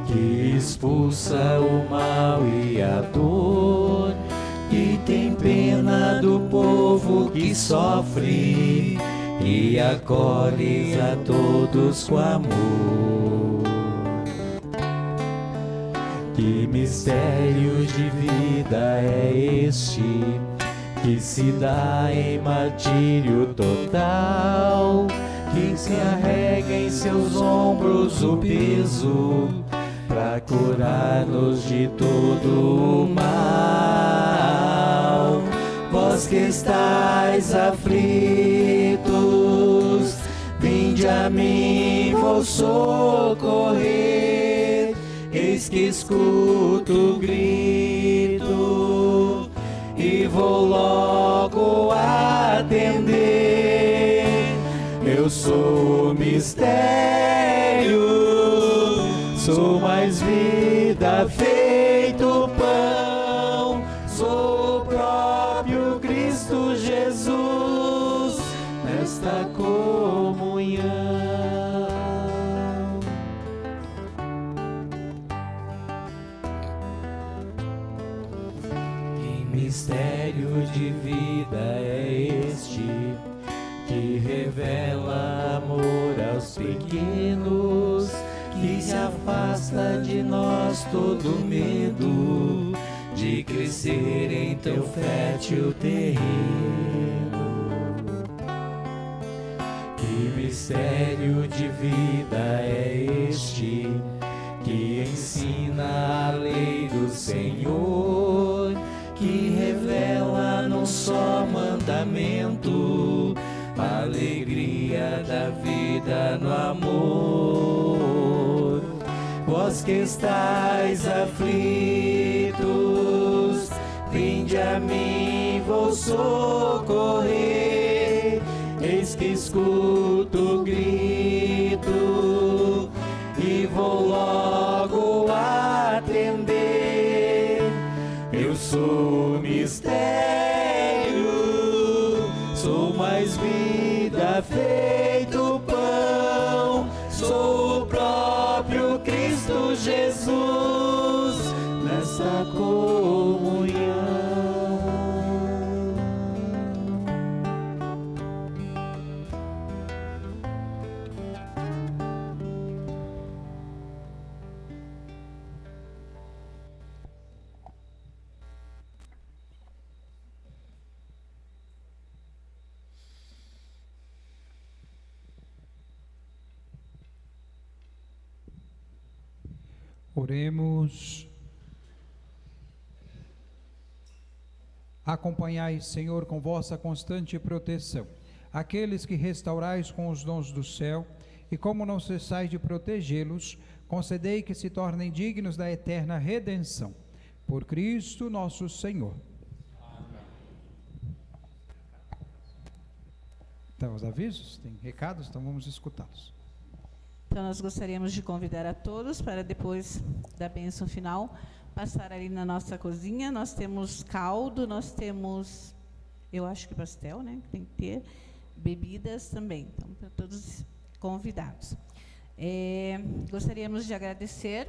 que expulsa o mal e a dor, que tem pena do povo que sofre e acolhes a todos com amor. Que mistério de vida é este que se dá em martírio total, que se arrega em seus ombros o peso pra curar-nos de todo o mal. Vós que estais aflitos, vinde a mim, vou socorrer. Eis que escuto o grito e vou logo atender. Eu sou o mistério, sou mais vida feito pão, sou o próprio Cristo Jesus nesta comunhão. Que mistério de vida é este que revela amor aos pequenos, que se afasta de nós todo medo de crescer em teu fértil terreno. Que mistério de vida é este que ensina a lei do Senhor, que revela num só mandamento a alegria da vida no amor. Vós que estais aflitos, vinde a mim, vou socorrer. Eis que escuto o grito e vou logo atender. Eu sou o mistério, sou mais vida feito pão, sou o próprio Cristo Jesus nessa comunhão. Oremos. Acompanhai, Senhor, com vossa constante proteção aqueles que restaurais com os dons do céu, e como não cessais de protegê-los, concedei que se tornem dignos da eterna redenção. Por Cristo nosso Senhor. Amém. Então, os avisos, tem recados, então vamos escutá-los. Então, nós gostaríamos de convidar a todos para, depois da bênção final, passar ali na nossa cozinha. Nós temos caldo, nós temos, eu acho que pastel, né? Tem que ter bebidas também. Então, para todos convidados. Gostaríamos de agradecer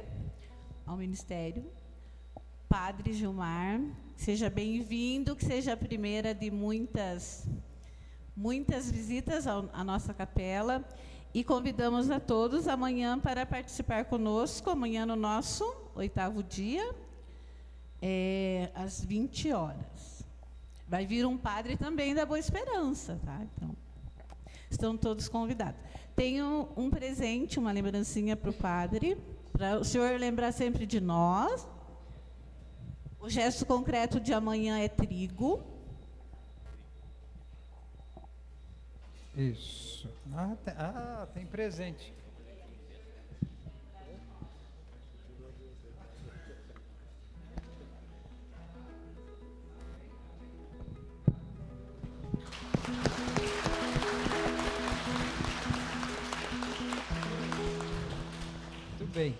ao Ministério, Padre Gilmar, seja bem-vindo, que seja a primeira de muitas visitas à nossa capela. E convidamos a todos amanhã para participar conosco, amanhã no nosso 8º dia, às 20 horas. Vai vir um padre também da Boa Esperança, tá? Então, estão todos convidados. Tenho um presente, uma lembrancinha para o padre, para o senhor lembrar sempre de nós. O gesto concreto de amanhã é trigo. Isso. Tem presente. Muito bem.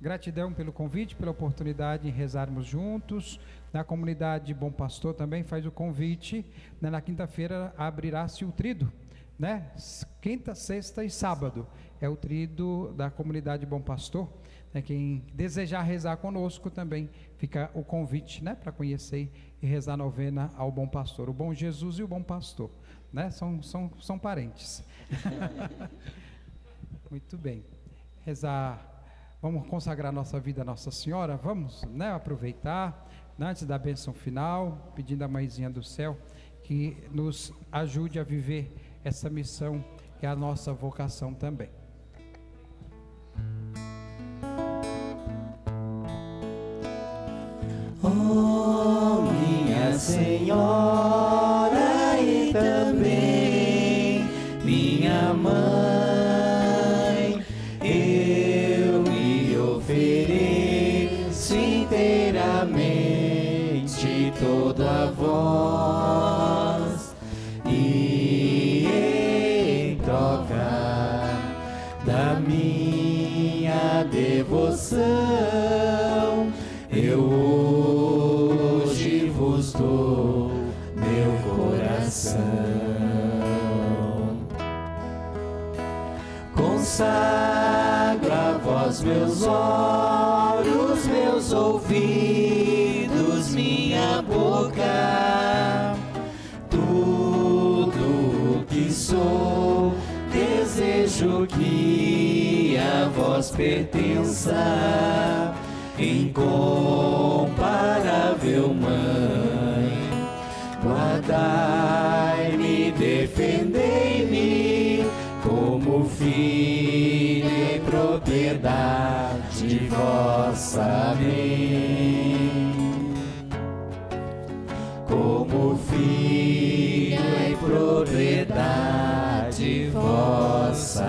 Gratidão pelo convite, pela oportunidade de rezarmos juntos. Na comunidade Bom Pastor também faz o convite, né? Na quinta-feira abrirá-se o trido, né? Quinta, sexta e sábado é o trido da comunidade Bom Pastor, né? Quem desejar rezar conosco também fica o convite, né? Para conhecer e rezar a novena ao Bom Pastor, o Bom Jesus e o Bom Pastor, né? São parentes. Muito bem. Rezar, vamos consagrar nossa vida a Nossa Senhora, vamos, né, aproveitar, né, antes da bênção final, pedindo à Mãezinha do Céu que nos ajude a viver essa missão, que é a nossa vocação também. Oh, minha Senhora e também minha Mãe, eu me ofereço inteiramente todo a vós, e em troca da minha devoção eu hoje vos dou meu coração. Consagro a vós meus olhos, meus ouvidos, minha boca, tudo que sou, desejo que a vós pertença. Incomparável Mãe, guardai-me, defendei-me, como filho e propriedade vossa. Amém. Como filho e propriedade vossa.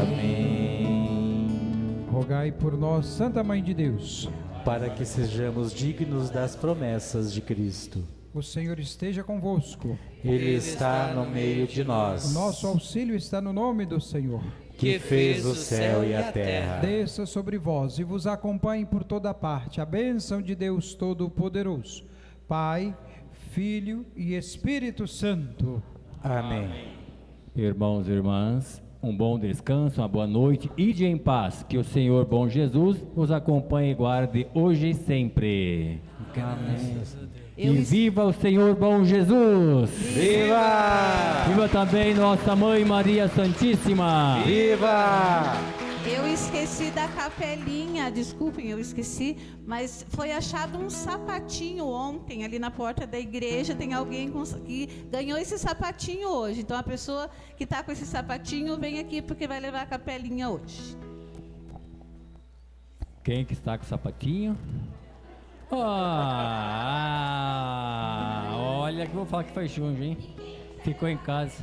Amém. Rogai por nós, Santa Mãe de Deus, para que sejamos dignos das promessas de Cristo. o Senhor esteja convosco. Ele está no meio de nós. O nosso auxílio está no nome do Senhor, que fez o céu e a terra. Desça sobre vós e vos acompanhe por toda parte a bênção de Deus Todo-Poderoso, Pai, Filho e Espírito Santo. Amém. Irmãos e irmãs, um bom descanso, uma boa noite, ide em paz, que o Senhor bom Jesus os acompanhe e guarde hoje e sempre. Amém. E viva o Senhor bom Jesus! Viva! Viva também nossa Mãe Maria Santíssima! Viva! Eu esqueci da capelinha, desculpem, eu esqueci, mas foi achado um sapatinho ontem ali na porta da igreja. Tem alguém que ganhou esse sapatinho hoje. Então a pessoa que está com esse sapatinho vem aqui porque vai levar a capelinha hoje. Quem que está com o sapatinho? Olha que eu vou falar que foi junho, hein? Ficou em casa.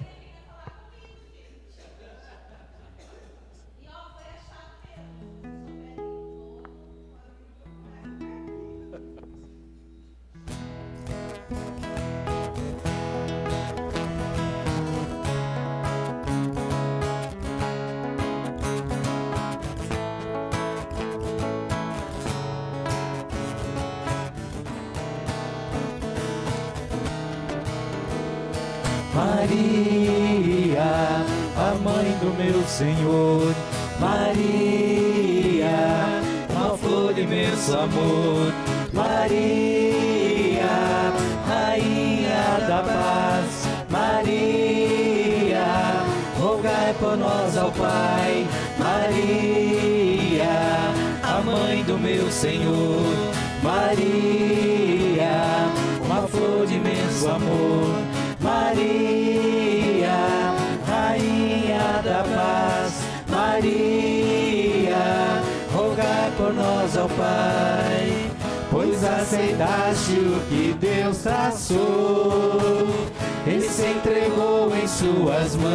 Maria, a mãe do meu Senhor, Maria, uma flor de imenso amor, Maria, rainha da paz, Maria, rogai por nós ao Pai, Maria, a mãe do meu Senhor, Maria, uma flor de imenso amor, Maria, rainha da paz, Maria, rogai por nós ao Pai, pois aceitaste o que Deus traçou, Ele se entregou em suas mãos.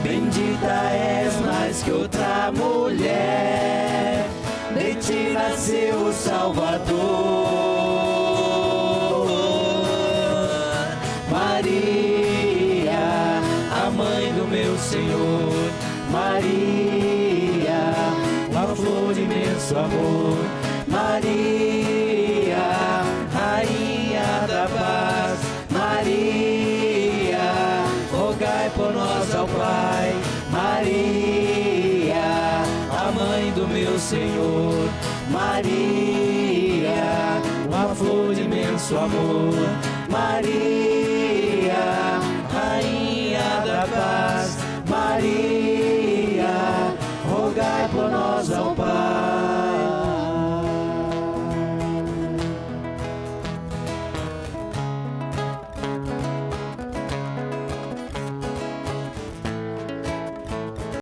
Bendita és mais que outra mulher, de ti nasceu o Salvador. Maria, a mãe do meu Senhor, Maria, uma flor de imenso amor, Maria, rainha da paz, Maria, rogai por nós ao Pai, Maria, a mãe do meu Senhor, Maria, uma flor de imenso amor, Maria,